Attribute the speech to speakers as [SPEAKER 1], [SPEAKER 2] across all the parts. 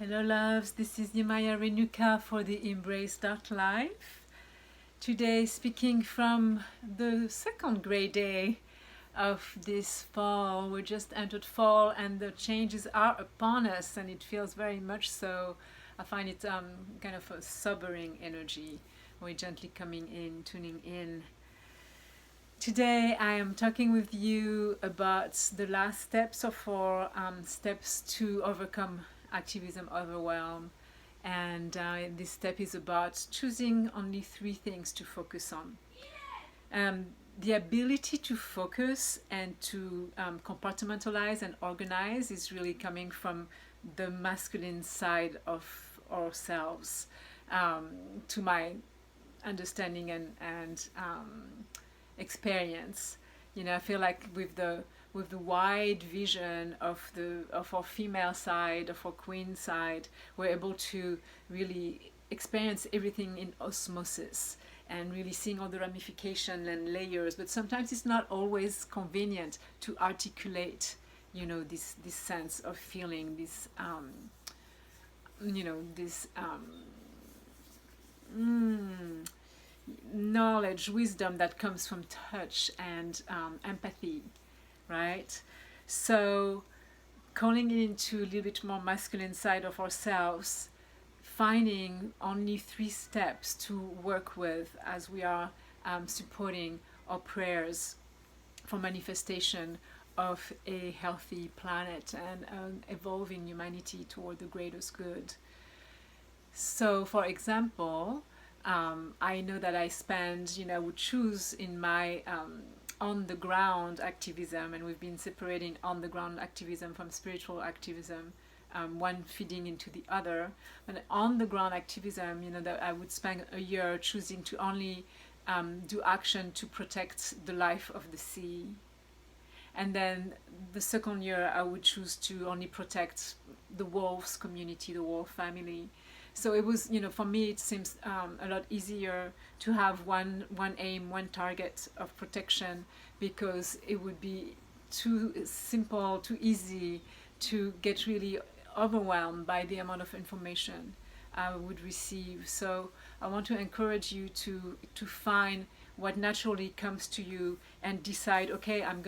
[SPEAKER 1] Hello loves, this is Yemaya Renuka for the Embrace.life. Today speaking from the second grey day of this fall. We just entered fall and the changes are upon us, and it feels very much so. I find it kind of a sobering energy. We're gently coming in, tuning in. Today I am talking with you about the last steps of our steps to overcome activism overwhelm. And this step is about choosing only three things to focus on. The ability to focus and to compartmentalize and organize is really coming from the masculine side of ourselves, to my understanding and experience. I feel like with the wide vision of our female side, of our queen side, we're able to really experience everything in osmosis and really seeing all the ramification and layers. But sometimes it's not always convenient to articulate, this sense of feeling, this knowledge, wisdom that comes from touch and empathy, right? So calling it into a little bit more masculine side of ourselves, finding only three steps to work with as we are supporting our prayers for manifestation of a healthy planet and evolving humanity toward the greatest good. So, for example, I know that I spend, would choose in my on the ground activism, and we've been separating on the ground activism from spiritual activism, one feeding into the other. But on the ground activism, that I would spend a year choosing to only do action to protect the life of the sea. And then the second year, I would choose to only protect the wolves community, the wolf family. So it was, for me, it seems a lot easier to have one aim, one target of protection, because it would be too simple, too easy to get really overwhelmed by the amount of information I would receive. So I want to encourage you to find what naturally comes to you and decide, okay, I'm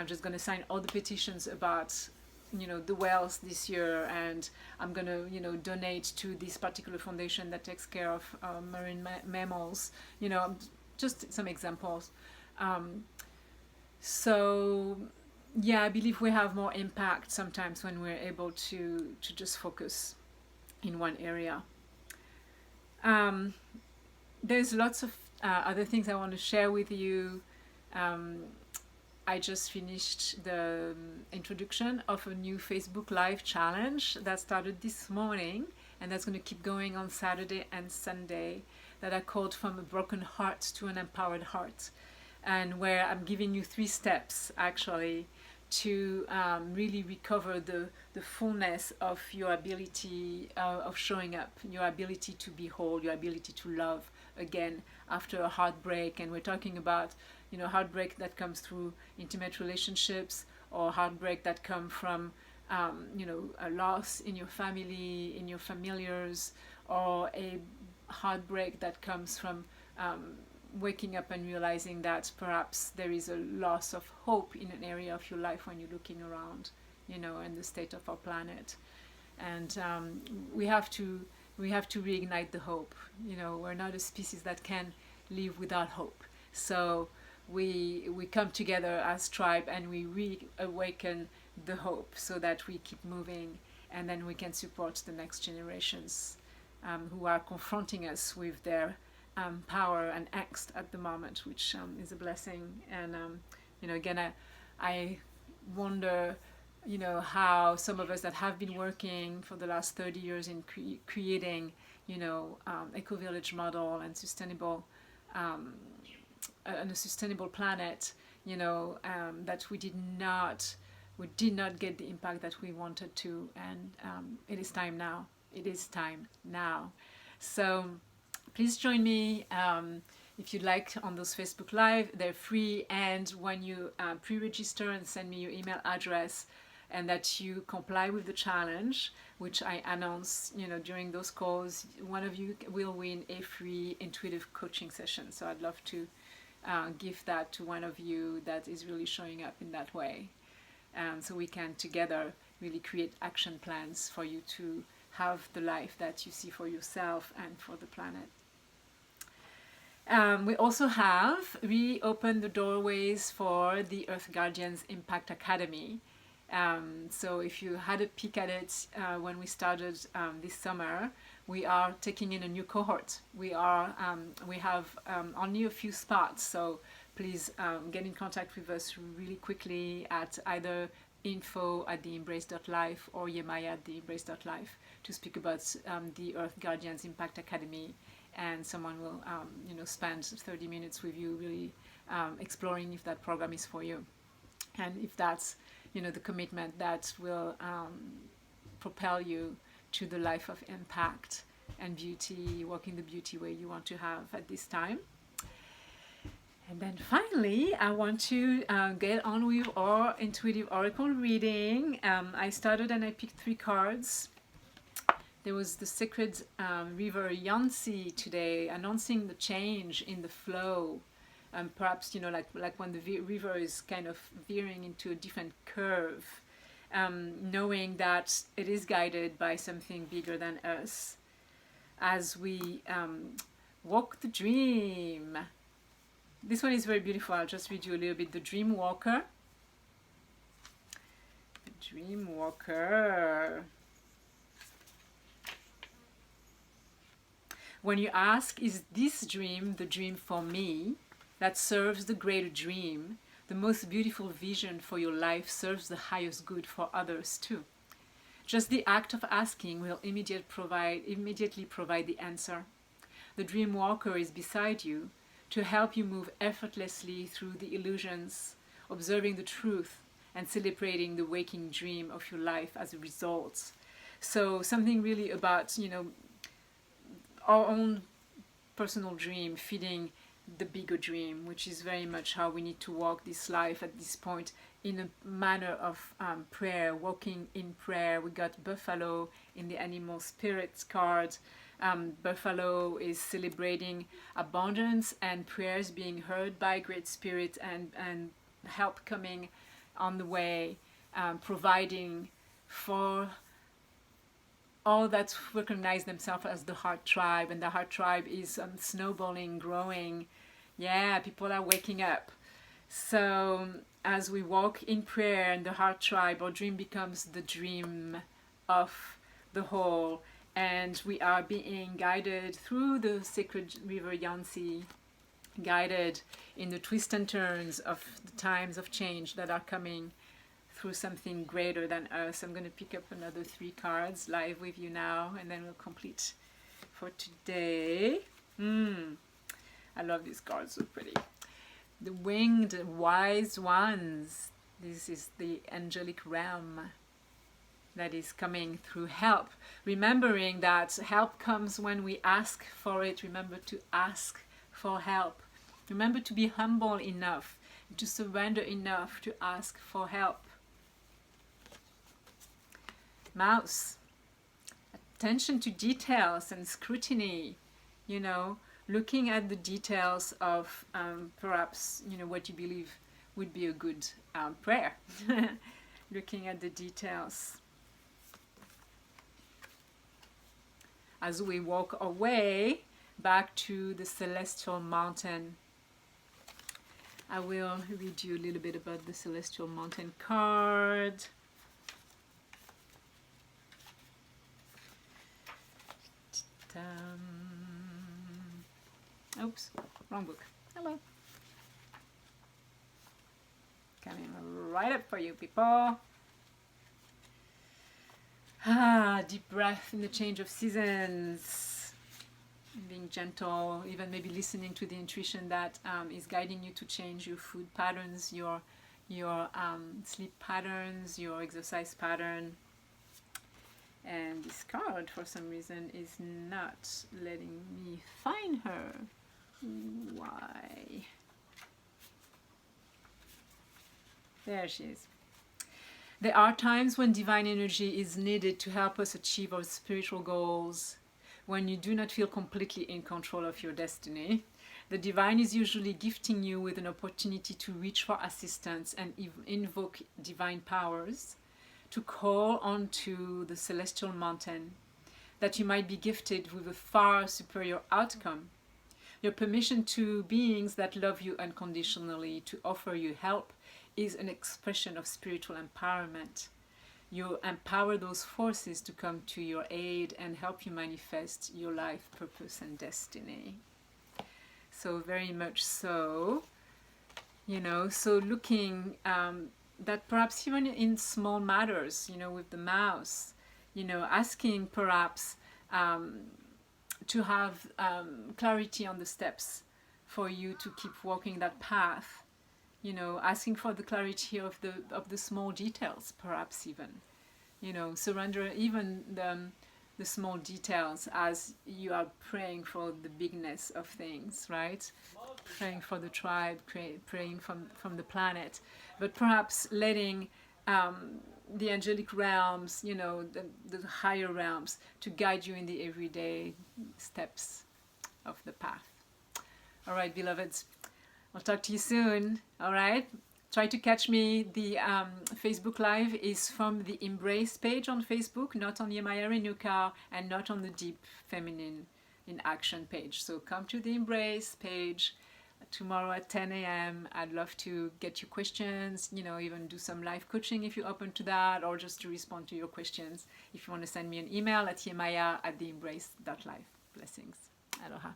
[SPEAKER 1] just gonna sign all the petitions about the whales this year, and I'm gonna donate to this particular foundation that takes care of marine mammals. Just some examples. So yeah, I believe we have more impact sometimes when we're able to just focus in one area. There's lots of other things I want to share with you. I just finished the introduction of a new Facebook Live challenge that started this morning, and that's going to keep going on Saturday and Sunday, that I called From a Broken Heart to an Empowered Heart, and where I'm giving you 3 steps actually to really recover the fullness of your ability of showing up, your ability to be whole, your ability to love again after a heartbreak. And we're talking about heartbreak that comes through intimate relationships, or heartbreak that come from a loss in your family, in your familiars, or a heartbreak that comes from waking up and realizing that perhaps there is a loss of hope in an area of your life when you're looking around, and the state of our planet. And we have to reignite the hope. We're not a species that can live without hope. So we come together as tribe and we reawaken the hope so that we keep moving, and then we can support the next generations who are confronting us with their power and angst at the moment, which is a blessing. And again, I wonder how some of us that have been working for the last 30 years in creating eco-village model and sustainable on a sustainable planet, that we did not get the impact that we wanted to. And it is time now. So please join me if you'd like on those Facebook Live. They're free, and when you pre-register and send me your email address, and that you comply with the challenge, which I announce, during those calls, one of you will win a free intuitive coaching session. So I'd love to give that to one of you that is really showing up in that way. So we can together really create action plans for you to have the life that you see for yourself and for the planet. We also have reopened the doorways for the Earth Guardians Impact Academy. So if you had a peek at it when we started this summer, we are taking in a new cohort. We have only a few spots, so please get in contact with us really quickly at either info@theembrace.life or Yemaya@theembrace.life to speak about the Earth Guardians Impact Academy, and someone will spend 30 minutes with you really exploring if that program is for you, and if that's the commitment that will propel you to the life of impact and beauty, walking the beauty way you want to have at this time. And then finally, I want to get on with our intuitive oracle reading. I started and I picked 3 cards. There was the sacred river Yangtze today, announcing the change in the flow. Perhaps, like when the river is kind of veering into a different curve, knowing that it is guided by something bigger than us as we walk the dream. This one is very beautiful. I'll just read you a little bit. The Dream Walker. The Dream Walker. When you ask, is this dream the dream for me, that serves the greater dream, the most beautiful vision for your life serves the highest good for others too. Just the act of asking will immediately provide the answer. The Dream Walker is beside you to help you move effortlessly through the illusions, observing the truth and celebrating the waking dream of your life as a result. So something really about, our own personal dream feeding the bigger dream, which is very much how we need to walk this life at this point, in a manner of prayer, walking in prayer. We got Buffalo in the Animal Spirits card. Buffalo is celebrating abundance and prayers being heard by Great Spirit, and help coming on the way, providing for all that recognize themselves as the Heart Tribe. And the Heart Tribe is snowballing, growing. Yeah, people are waking up. So as we walk in prayer in the Heart Tribe, our dream becomes the dream of the whole. And we are being guided through the sacred river Yangtze, guided in the twists and turns of the times of change that are coming through something greater than us. I'm going to pick up another 3 cards live with you now, and then we'll complete for today. I love these cards, so pretty. The Winged Wise Ones. This is the angelic realm that is coming through help. Remembering that help comes when we ask for it. Remember to ask for help. Remember to be humble enough, to surrender enough to ask for help. Mouse. Attention to details and scrutiny. Looking at the details of perhaps, what you believe would be a good prayer. Looking at the details. As we walk our way back to the Celestial Mountain, I will read you a little bit about the Celestial Mountain card. Oops, wrong book. Hello. Coming right up for you, people. Deep breath in the change of seasons. Being gentle, even maybe listening to the intuition that is guiding you to change your food patterns, your sleep patterns, your exercise pattern. And this card, for some reason, is not letting me find her. Why? There she is. There are times when divine energy is needed to help us achieve our spiritual goals, when you do not feel completely in control of your destiny. The divine is usually gifting you with an opportunity to reach for assistance and invoke divine powers, to call onto the celestial mountain, that you might be gifted with a far superior outcome. Your permission to beings that love you unconditionally to offer you help is an expression of spiritual empowerment. You empower those forces to come to your aid and help you manifest your life purpose and destiny. So very much so, so looking that perhaps even in small matters, with the mouse, asking perhaps to have clarity on the steps for you to keep walking that path, asking for the clarity of the small details, perhaps even, surrender even the small details as you are praying for the bigness of things, right? Praying for the tribe, praying from the planet, but perhaps letting the angelic realms, the higher realms, to guide you in the everyday steps of the path. All right, beloveds, I'll talk to you soon. All right, try to catch me. The Facebook Live is from the Embrace page on Facebook, not on Yemaya Renuka, and not on the Deep Feminine in Action page. So come to the Embrace page tomorrow at 10 a.m. I'd love to get your questions, even do some live coaching if you're open to that, or just to respond to your questions. If you want to send me an email at yemaya@theembrace.life. Blessings. Aloha.